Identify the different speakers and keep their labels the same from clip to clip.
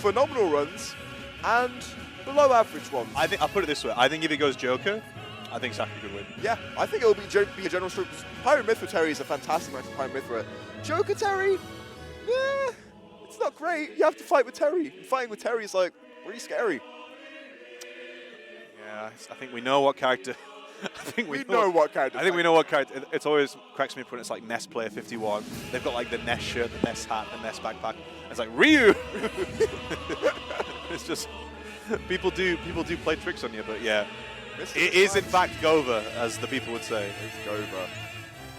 Speaker 1: phenomenal runs and below average ones.
Speaker 2: I think I'll put it this way. I think if he goes Joker, I think Saku could win.
Speaker 1: Yeah, I think it'll be a general stroke. Pyro Mithra Terry is a fantastic match for Pyro Mithra. Joker Terry, yeah, it's not great. You have to fight with Terry. Fighting with Terry is like really scary.
Speaker 2: Yeah, I think we know what character. I think
Speaker 1: we know what character.
Speaker 2: I think we know what character. It's always cracks me up when it's like Nest Player 51. They've got like the Nest shirt, the Nest hat, the Nest backpack. It's like Ryu. It's just people do play tricks on you, but yeah. It is in fact Gova, as the people would say.
Speaker 1: It's Gova.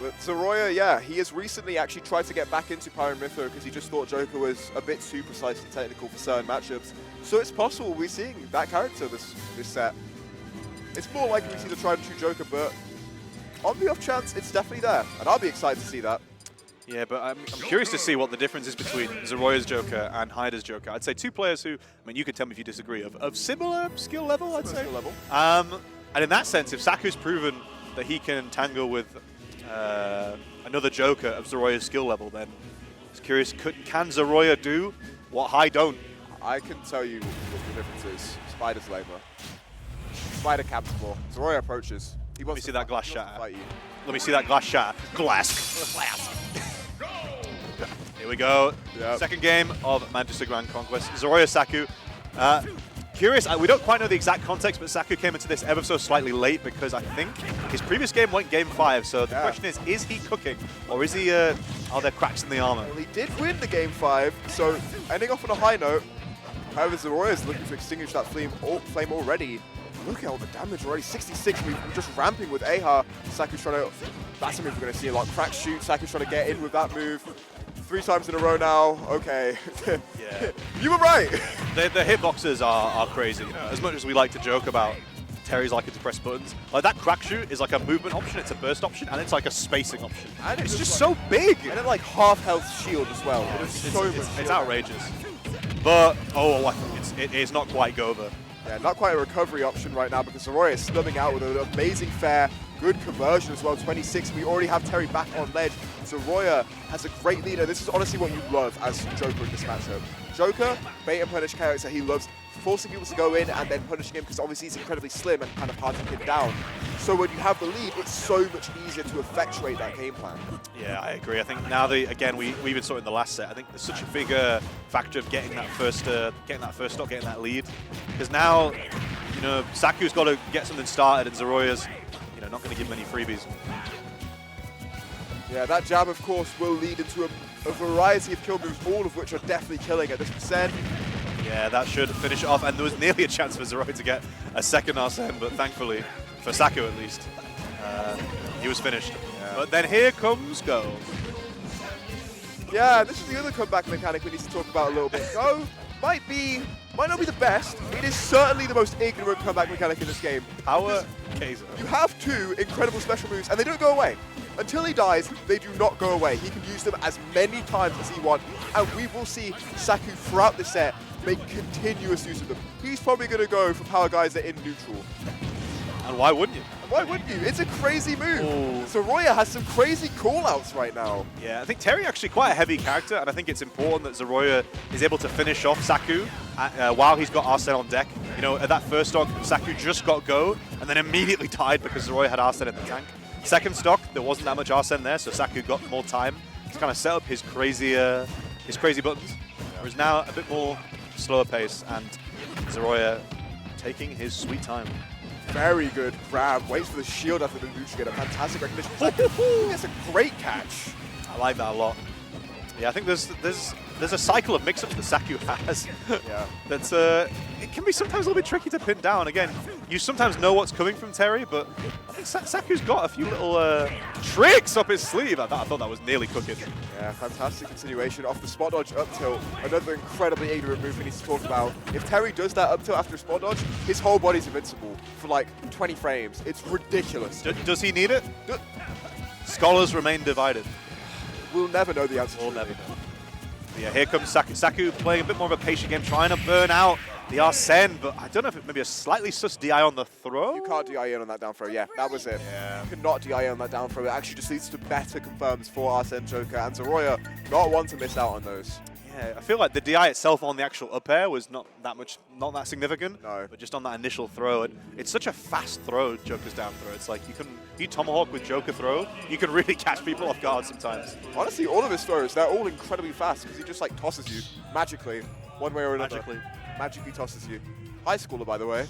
Speaker 1: But Zeroya, yeah, he has recently actually tried to get back into Pyro Mithra because he just thought Joker was a bit too precise and technical for certain matchups. So it's possible we're seeing that character this set. It's more likely we see the tried and true Joker, but on the off chance, it's definitely there. And I'll be excited to see that.
Speaker 2: Yeah, but I'm curious to see what the difference is between Zeroya's Joker and Hyder's Joker. I'd say two players who, I mean, you could tell me if you disagree, of similar skill level, I'd say.
Speaker 1: Skill level.
Speaker 2: And in that sense, if Saku's proven that he can tangle with another Joker of Zeroya's skill level, then I was curious, can Zeroya do what Hy don't?
Speaker 1: I can tell you what the difference is. Spider's lamer. Spider caps more. Zeroya approaches.
Speaker 2: Let me see that glass shatter. Let me see that glass shatter. Glass. Here we go. Yep. Second game of Manchester Grand Conquest. Zeroya Saku. Curious, we don't quite know the exact context, but Saku came into this ever so slightly late because I think his previous game went game 5. So the question is he cooking or is he, are there cracks in the armor?
Speaker 1: Well, he did win the game 5, so ending off on a high note. However, Zeroya is looking to extinguish that flame already. Look at all the damage already. 66, we're just ramping with Aha. Saku's trying to, that's a move we're going to see a lot. Crack shoot, Saku's trying to get in with that move. 3 times in a row now. Okay.
Speaker 2: Yeah.
Speaker 1: You were right.
Speaker 2: The hitboxes are crazy. You know, as much as we like to joke about Terry's liking to press buttons, like that crack shoot is like a movement option, it's a burst option, and it's like a spacing option. And it's just so big.
Speaker 1: And then like half health shield as well.
Speaker 2: Yeah,
Speaker 1: it's
Speaker 2: it's outrageous. But, oh, it is not quite Gova.
Speaker 1: Yeah, not quite a recovery option right now because Zeroya is slumming out with an amazing fair, good conversion as well, 26. We already have Terry back on ledge. Zeroya has a great leader. This is honestly what you love as Joker in this matchup. Joker, bait and punish character, he loves forcing people to go in and then punishing him because obviously he's incredibly slim and kind of hard to pin down. So when you have the lead, it's so much easier to effectuate that game plan.
Speaker 2: Yeah, I agree. I think now again we even saw it in the last set. I think there's such a big factor of getting that first stock, getting that lead. Because now, you know, Saku's got to get something started, and Zeroya's, you know, not going to give many freebies.
Speaker 1: Yeah, that jab, of course, will lead into a variety of kill moves, all of which are definitely killing at this percent.
Speaker 2: Yeah, that should finish it off, and there was nearly a chance for Zeroya to get a second Arsene, but thankfully, for Saku at least, he was finished. Yeah. But then here comes Go.
Speaker 1: Yeah, this is the other comeback mechanic we need to talk about a little bit. Go might not be the best. It is certainly the most ignorant comeback mechanic in this game.
Speaker 2: Power Kaiser.
Speaker 1: You have 2 incredible special moves, and they don't go away. Until he dies, they do not go away. He can use them as many times as he wants, and we will see Saku throughout the set make continuous use of them. He's probably going to go for Power Geyser in neutral.
Speaker 2: And why wouldn't you?
Speaker 1: Why wouldn't you? It's a crazy move. Zeroya has some crazy call-outs right now.
Speaker 2: Yeah, I think Terry actually quite a heavy character, and I think it's important that Zeroya is able to finish off Saku while he's got Arsene on deck. You know, at that first stock, Saku just got Go, and then immediately died because Zeroya had Arsene in the tank. Second stock, there wasn't that much Arsene there, so Saku got more time to kind of set up his crazy buttons. Whereas now a bit more slower pace, and Zeroya taking his sweet time.
Speaker 1: Very good grab. Waits for the shield after the neutral. Get a fantastic recognition. That's a great catch.
Speaker 2: I like that a lot. Yeah, I think there's a cycle of mix-ups that Saku has.
Speaker 1: Yeah.
Speaker 2: That's it can be sometimes a little bit tricky to pin down. Again, you sometimes know what's coming from Terry, but I think Saku's got a few little tricks up his sleeve. I thought that was nearly cooking.
Speaker 1: Yeah, fantastic continuation off the spot dodge up tilt. Another incredibly ignorant move we need to talk about. If Terry does that up tilt after a spot dodge, his whole body's invincible for like 20 frames. It's ridiculous.
Speaker 2: Does he need it? Scholars remain divided.
Speaker 1: We'll never know the answer.
Speaker 2: We'll never know. But yeah, here comes Saku. Saku playing a bit more of a patient game, trying to burn out the Arsene, but I don't know if it may be a slightly sus DI on the throw.
Speaker 1: You can't DI in on that down throw. Yeah, that was it.
Speaker 2: Yeah.
Speaker 1: You cannot DI on that down throw. It actually just leads to better confirms for Arsene Joker and Zeroya. Not one to miss out on those.
Speaker 2: Yeah, I feel like the DI itself on the actual up air was not that significant.
Speaker 1: No.
Speaker 2: But just on that initial throw, it's such a fast throw, Joker's down throw. It's like if you tomahawk with Joker throw, you can really catch people off guard sometimes.
Speaker 1: Honestly, all of his throws, they're all incredibly fast because he just like tosses you magically, one way or another. Magically tosses you. High schooler, by the way.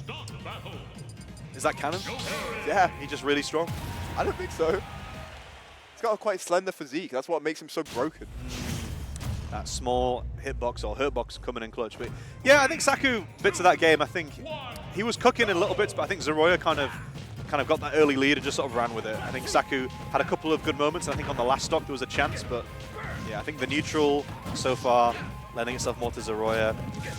Speaker 2: Is that canon?
Speaker 1: Yeah.
Speaker 2: He's just really strong?
Speaker 1: I don't think so. He's got a quite slender physique. That's what makes him so broken.
Speaker 2: That small hitbox or hurtbox coming in clutch. But yeah, I think Saku, bits of that game, I think he was cooking in little bits, but I think Zeroya kind of got that early lead and just sort of ran with it. I think Saku had a couple of good moments. I think on the last stock there was a chance, but yeah, I think the neutral so far lending itself more to Zeroya.
Speaker 1: Yep.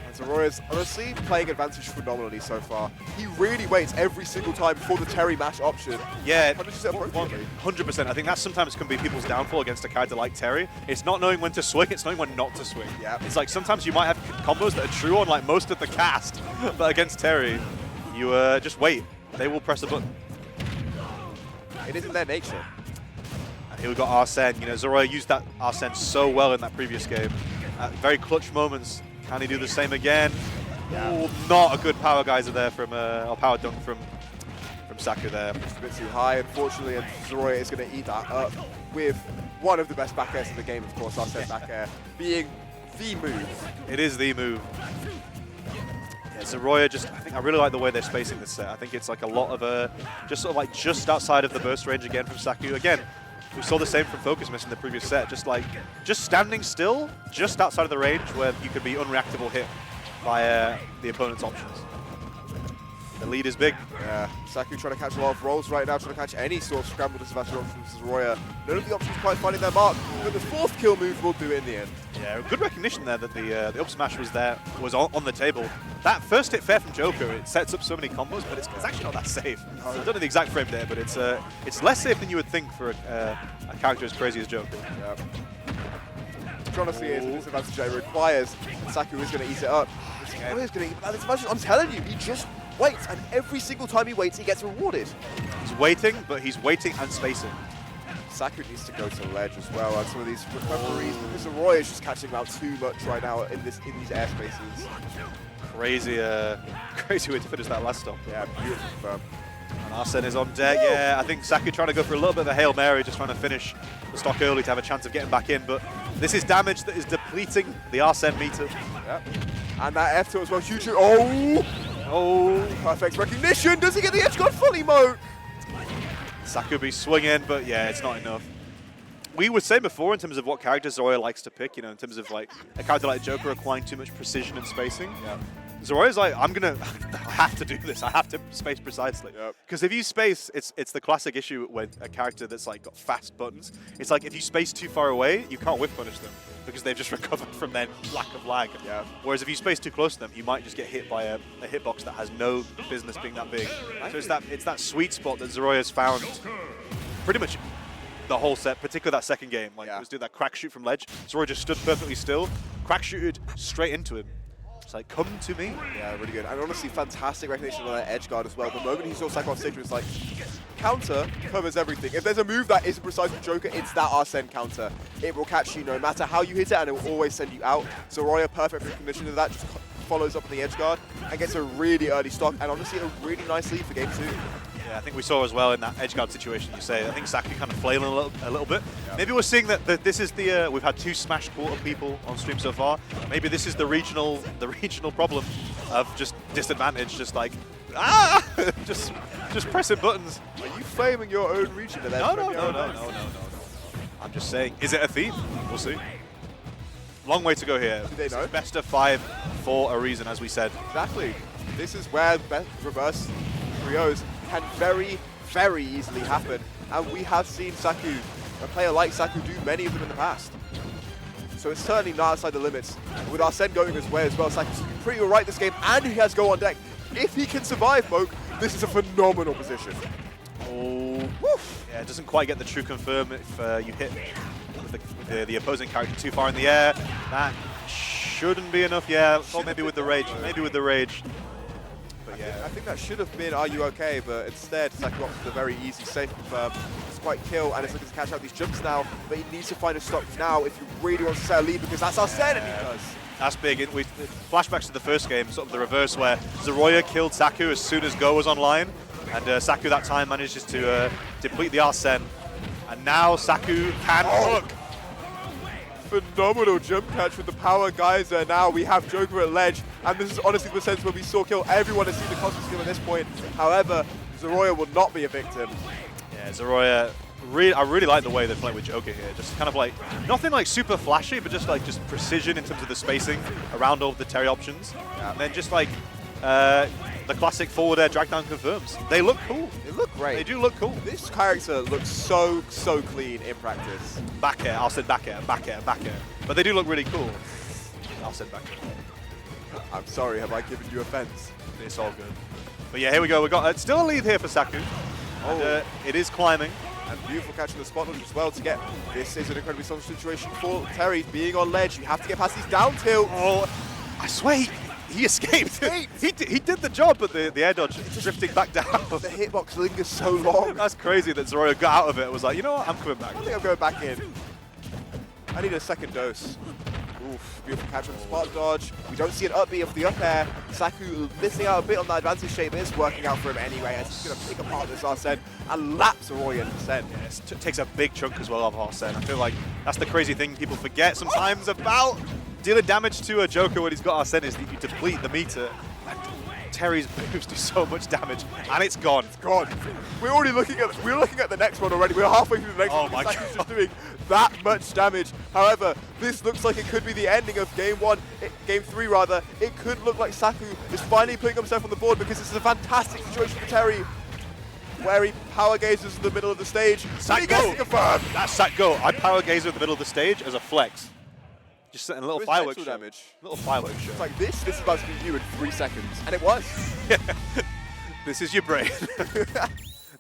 Speaker 1: And Zeroya's honestly playing advantage phenomenally so far. He really waits every single time for the Terry mash option.
Speaker 2: Yeah,
Speaker 1: 100%.
Speaker 2: I think that sometimes can be people's downfall against a character like Terry. It's not knowing when to swing, it's knowing when not to swing.
Speaker 1: Yep.
Speaker 2: It's like sometimes you might have combos that are true on like most of the cast, but against Terry, you just wait. They will press a button.
Speaker 1: It isn't their nature.
Speaker 2: And here we got Arsene. You know, Zeroya used that Arsene so well in that previous game. At very clutch moments. Can he do the same again? Yeah. Ooh, not a good power geyser there from, or power dunk from Saku there.
Speaker 1: Just a bit too high, unfortunately, and Zeroya is going to eat that up with one of the best back airs in the game, of course, Arsene back air, being the move.
Speaker 2: It is the move. Yeah, Zeroya I really like the way they're spacing this set. I think it's like a lot of just outside of the burst range again from Saku. Again, we saw the same from Focus Miss in the previous set, just standing still, just outside of the range where you could be unreactable hit by the opponent's options. The lead is big.
Speaker 1: Yeah, Saku trying to catch a lot of rolls right now, trying to catch any sort of scramble disadvantage from Zeroya. None of the options quite finding their mark, but the fourth kill move will do it in the end.
Speaker 2: Yeah, good recognition there that the up smash was on the table. That first hit fair from Joker, it sets up so many combos, but it's actually not that safe. I don't know the exact frame there, but it's less safe than you would think for a character as crazy as Joker.
Speaker 1: Yeah. Which honestly is a disadvantage that requires. Saku is going to eat it up. Zeroya's going to eat that disadvantage. I'm telling you, he just waits, and every single time he waits, he gets rewarded.
Speaker 2: He's waiting, but he's waiting and spacing.
Speaker 1: Saku needs to go to ledge as well on some of these recoveries, because Zeroya is just catching him out too much right now in these airspaces.
Speaker 2: Crazy way to finish that last stop.
Speaker 1: Yeah, beautiful confirm.
Speaker 2: And Arsene is on deck. Woo! Yeah, I think Saku trying to go for a little bit of a Hail Mary, just trying to finish the stock early to have a chance of getting back in, but this is damage that is depleting the Arsene meter.
Speaker 1: Yep. And that F2 as well, huge. Oh!
Speaker 2: Oh!
Speaker 1: Perfect recognition. Does he get the edge guard full emote?
Speaker 2: Saku be swinging, but yeah, it's not enough. We were saying before in terms of what characters Zeroya likes to pick, you know, in terms of like a character like Joker requiring too much precision and spacing. Yeah. Zeroya's like, I have to do this. I have to space precisely. Because if you space, it's the classic issue with a character that's like got fast buttons. It's like if you space too far away, you can't whiff punish them because they've just recovered from their lack of lag. Yeah. Whereas if you space too close to them, you might just get hit by a hitbox that has no business being that big. So it's that sweet spot that Zeroya's found pretty much the whole set, particularly that second game. Like, it was doing that crack shoot from ledge. Zeroya just stood perfectly still, crack shooted straight into him. It's like, come to me.
Speaker 1: Yeah, really good. And honestly, fantastic recognition on that edge guard as well. The moment he saw Saku off stage, it's like, counter covers everything. If there's a move that isn't precise with Joker, it's that Arsene counter. It will catch you no matter how you hit it, and it will always send you out. Zeroya, perfect recognition of that, just follows up on the edge guard and gets a really early stock, and honestly, a really nice lead for game 2.
Speaker 2: Yeah, I think we saw as well in that edge guard situation, you say. I think Saku kind of flailing a little bit. Yeah. Maybe we're seeing that this is the we've had 2 smash quarter people on stream so far. Maybe this is the regional problem of just disadvantage, just like just pressing buttons.
Speaker 1: Are you flaming your own region?
Speaker 2: No. I'm just saying, is it a theme? We'll see. Long way to go here.
Speaker 1: Do they know?
Speaker 2: Best of 5 for a reason, as we said.
Speaker 1: Exactly. This is where reverse 3-0s can very, very easily happen. And we have seen Saku, a player like Saku, do many of them in the past. So it's certainly not outside the limits. With Arsene going his way as well, Saku's pretty all right this game, and he has go on deck. If he can survive, Moke, this is a phenomenal position.
Speaker 2: Oh, woof. Yeah, it doesn't quite get the true confirm if you hit with the opposing character too far in the air. That shouldn't be enough, yeah. Or maybe with the rage. Maybe with the rage. But yeah.
Speaker 1: I think that should have been, are you okay? But instead, Saku opts for the very easy, safe confirm. quite kill, and it's looking to catch out these jumps now, but he needs to find a stop now if he really wants to set a lead, because that's Arsene, and he does.
Speaker 2: That's big. Flashbacks to the first game, sort of the reverse, where Zeroya killed Saku as soon as Go was online, and Saku that time manages to deplete the Arsene, and now Saku can hook.
Speaker 1: Phenomenal jump catch with the power geyser. Now we have Joker at ledge, and this is honestly the sense where we saw kill everyone has seen the cosmic skill at this point. However, Zeroya will not be a victim.
Speaker 2: Yeah, Zeroya, I really like the way they're playing with Joker here. Just kind of like, nothing like super flashy, but just like just precision in terms of the spacing around all of the Terry options. Yeah. And then just like the classic forward air drag down confirms. They look cool.
Speaker 1: They look great.
Speaker 2: They do look cool.
Speaker 1: This character looks so clean in practice.
Speaker 2: Back air, I'll send back air, back air, back air. But they do look really cool. I'll send back air.
Speaker 1: I'm sorry, have I given you offense?
Speaker 2: It's all good. But yeah, here we go. We've got still a lead here for Saku. And, it is climbing.
Speaker 1: And beautiful catch in the spot as well to get. This is an incredibly strong situation for Terry being on ledge. You have to get past these down tilts.
Speaker 2: Oh, I swear he escaped. He did the job, but the air dodge drifting back down.
Speaker 1: The hitbox lingers so long.
Speaker 2: That's crazy that Zeroya got out of it and was like, you know what, I'm coming back.
Speaker 1: I think I'm going back in. I need a second dose. Oof, beautiful catch on the spot dodge. We don't see an up B of the up air. Saku missing out a bit on that advantage shape, but it's working out for him anyway, as he's going to pick apart this Arsene and lap Zeroya in percent.
Speaker 2: Yeah, it takes a big chunk as well of Arsene. I feel like that's the crazy thing people forget sometimes about dealing damage to a Joker when he's got Arsene, is that you deplete the meter. And Terry's boost is so much damage, and it's gone.
Speaker 1: It's gone. We're already looking at the next one already. We're halfway through the next one.
Speaker 2: Oh my God.
Speaker 1: Saku's just doing that much damage. However, this looks like it could be the ending of game three rather. It could look like Saku is finally putting himself on the board, because this is a fantastic situation for Terry, where he power gazes in the middle of the stage.
Speaker 2: Saku
Speaker 1: Go. Confirmed.
Speaker 2: That's Saku. I power gaze in the middle of the stage as a flex. Just setting a little fireworks show.
Speaker 1: Damage.
Speaker 2: Little fireworks show.
Speaker 1: It's like this is about to be you in 3 seconds. And it was.
Speaker 2: This is your brain.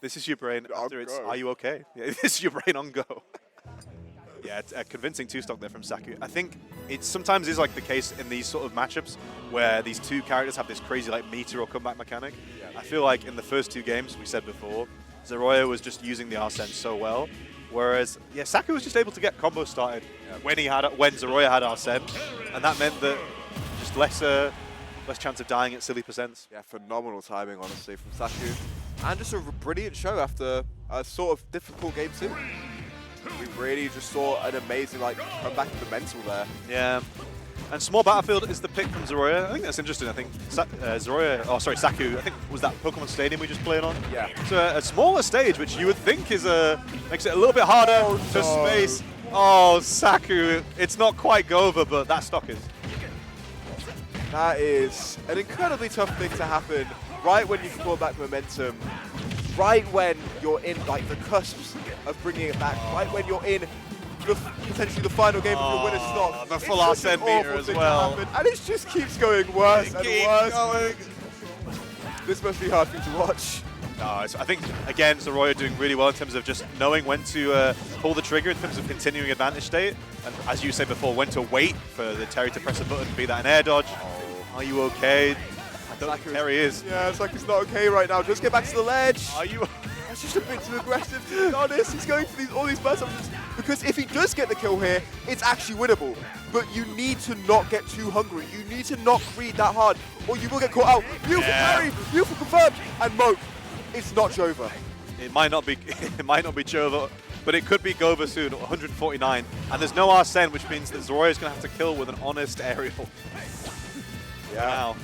Speaker 2: This is your brain after it's, are you okay? Yeah, this is your brain on go. Yeah, it's a convincing two-stock there from Saku. I think it sometimes is like the case in these sort of matchups where these two characters have this crazy like meter or comeback mechanic. Yeah. I feel like in the first two games, we said before, Zeroya was just using the Arsene so well. Whereas, yeah, Saku was just able to get combos started when Zeroya had Arsene, and that meant that just less chance of dying at silly percents.
Speaker 1: Yeah, phenomenal timing, honestly, from Saku. And just a brilliant show after a sort of difficult game two. We really just saw an amazing comeback of the mental there.
Speaker 2: Yeah. And Small Battlefield is the pick from Zeroya. I think that's interesting. I think Saku, I think was that Pokemon Stadium we just played on?
Speaker 1: Yeah.
Speaker 2: So a smaller stage, which you would think is makes it a little bit harder to space. Oh, Saku, it's not quite Gova, but that stock is.
Speaker 1: That is an incredibly tough thing to happen right when you can pull back momentum, right when you're in the cusps of bringing it back, right when you're in potentially the final game of your winner's stock.
Speaker 2: The full Arsene meter as well.
Speaker 1: And it just keeps going worse and worse. This must be hard for you to watch.
Speaker 2: No, I think, again, Zeroya doing really well in terms of just knowing when to pull the trigger in terms of continuing advantage state. And as you said before, when to wait for the Terry to press a button, be that an air dodge. Oh. Are you okay? I don't think Terry is.
Speaker 1: Yeah, it's like he's not okay right now. Just get back to the ledge.
Speaker 2: Are you?
Speaker 1: That's just a bit too aggressive, to be honest. He's going for all these burst options, because if he does get the kill here, it's actually winnable. But you need to not get too hungry. You need to not greed that hard, or you will get caught out. Beautiful parry, beautiful confirmed, and Moke. It's not Jova.
Speaker 2: It might not be. It might not be Jova, but it could be Gova soon. 149, and there's no Arsene, which means that Zeroya is going to have to kill with an honest aerial.
Speaker 1: Yeah.
Speaker 2: Wow.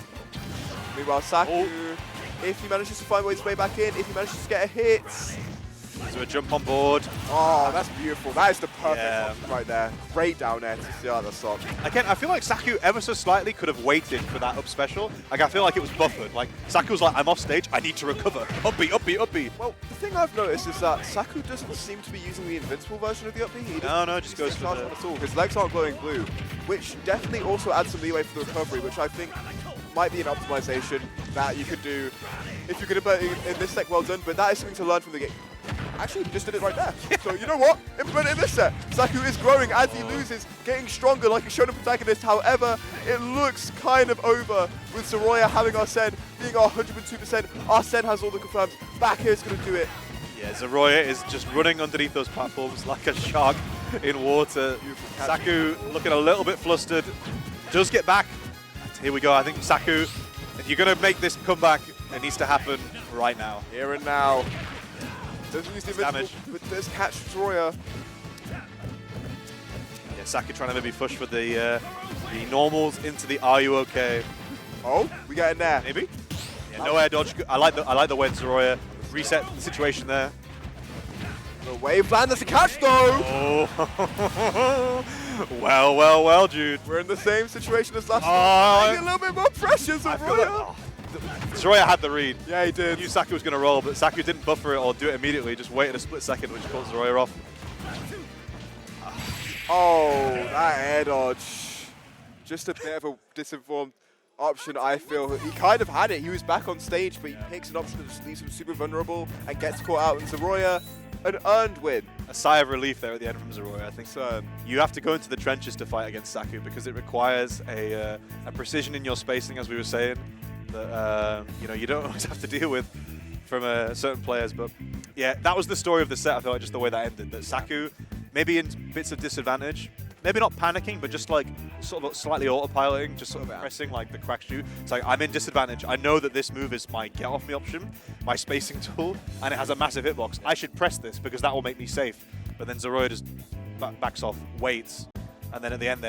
Speaker 1: Meanwhile, Saku, if he manages to find his way back in, if he manages to get a hit.
Speaker 2: So a jump on board.
Speaker 1: Oh, that's beautiful. That is the perfect option right there. Great down air to see the other stock.
Speaker 2: Again, I feel like Saku ever so slightly could have waited for that up special. Like, I feel like it was buffered. Like, Saku was like, I'm off stage, I need to recover. Up B, up B, up B.
Speaker 1: Well, the thing I've noticed is that Saku doesn't seem to be using the invincible version of the up B.
Speaker 2: No, just goes for the...
Speaker 1: at all. His legs aren't glowing blue, which definitely also adds some leeway for the recovery, which I think might be an optimization that you could do if you're going to play in this set. Well done, but that is something to learn from the game. Actually, he just did it right there. So you know what? Implement it in this set. Saku is growing as he loses, getting stronger like a shown-up protagonist. However, it looks kind of over with Zeroya having Arsene being 102%. Arsene has all the confirms. Back here is going to do it.
Speaker 2: Yeah, Zeroya is just running underneath those platforms like a shark in water. Saku looking a little bit flustered. Does get back. And here we go. I think Saku, if you're going to make this comeback, it needs to happen right now.
Speaker 1: Here and now. Doesn't use the
Speaker 2: Damage.
Speaker 1: but does catch Zeroya.
Speaker 2: Yeah, Saku trying to maybe push for the normals into the Are You Okay?
Speaker 1: Oh, we get in there.
Speaker 2: Maybe? Yeah, no air dodge. I like the way Zeroya reset the situation there.
Speaker 1: The wave land, that's a catch though!
Speaker 2: Oh, well, Jude.
Speaker 1: We're in the same situation as last
Speaker 2: Oh,
Speaker 1: time. A little bit more pressure, Zeroya.
Speaker 2: Zeroya had the read.
Speaker 1: Yeah, he did.
Speaker 2: Knew Saku was going to roll, but Saku didn't buffer it or do it immediately, just waited a split second, which caught Zeroya off.
Speaker 1: Oh, that air dodge. Just a bit of a disinformed option, I feel. He kind of had it. He was back on stage, but he picks an option that just leaves him super vulnerable and gets caught out. And Zeroya, an earned win.
Speaker 2: A sigh of relief there at the end from Zeroya, I think.
Speaker 1: So,
Speaker 2: you have to go into the trenches to fight against Saku because it requires a precision in your spacing, as we were saying, that you don't always have to deal with from certain players. But yeah, that was the story of the set. I feel like just the way that ended. That Saku, maybe in bits of disadvantage, maybe not panicking, but just like sort of slightly autopiloting, just sort of pressing like the crack shoe. It's like, I'm in disadvantage. I know that this move is my get off me option, my spacing tool, and it has a massive hitbox. I should press this because that will make me safe. But then Zeroya just backs off, waits, and then at the end there,